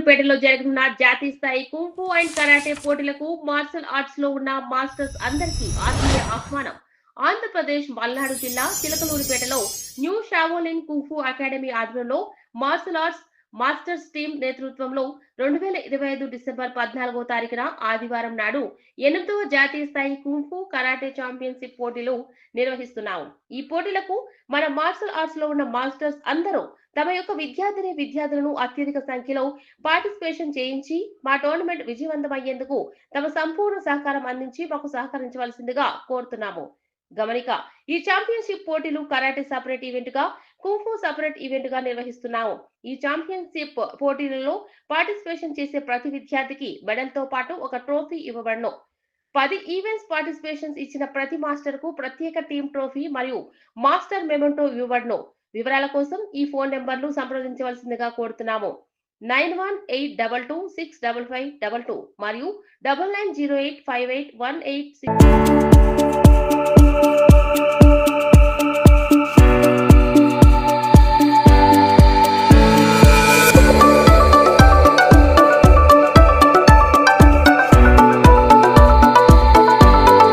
చిలకలూరిపేటలో జరగనున్న జాతీయ స్థాయి కుంఫు అండ్ కరాటే పోటీలకు మార్షల్ ఆర్ట్స్ లో ఉన్న మాస్టర్స్ అందరికీ ఆత్మీయ ఆహ్వానం. ఆంధ్రప్రదేశ్ మల్నాడు జిల్లా చిలకలూరిపేటలో న్యూ షావోలిన్ కుంఫు అకాడమీ ఆధ్వర్యంలో మార్షల్ ఆర్ట్స్ మాస్టర్స్ టీం నేతృత్వంలో 2025 డిసెంబర్ 14వ తారీఖున ఆదివారం నాడు 8వ జాతీయ స్థాయి కుంఫు కరాటే ఛాంపియన్షిప్ పోటీలు నిర్వహిస్తున్నాము. ఈ పోటీలకు మన మార్షల్ ఆర్ట్స్ లో ఉన్న మాస్టర్స్ అందరూ తమ యొక్క విద్యార్థులను అత్యధిక సంఖ్యలో పార్టిసిపేషన్ చేయించి మా టోర్నమెంట్ విజయవంతమయ్యేందుకు తమ సంపూర్ణ సహకారం అందించి మాకు సహకరించవలసిందిగా కోరుతున్నాము. గమనిక, ఈ ఛాంపియన్షిప్ పోటీలు కరాటే సపరేట్ ఈవెంట్ గా, కుంఫు సపరేట్ ఈవెంట్ గా నిర్వహిస్తున్నాము. ఈ ఛాంపియన్షిప్ పోటీలలో పార్టిసిపేషన్ చేసే ప్రతి విద్యార్థికి మెడల్ తో పాటు ఒక ట్రోఫీ ఇవ్వబడను. 10 ఈవెంట్స్ పార్టిసిపేషన్స్ ఇచ్చిన ప్రతి మాస్టర్ కు ప్రత్యేక టీమ్ ట్రోఫీ మరియు మాస్టర్ మెమెంటో ఇవ్వబడను. వివరాల కోసం ఈ ఫోన్ నెంబర్లు సంప్రదించవలసిందిగా కోరుతున్నాము. 9182265522 మరియు 99085818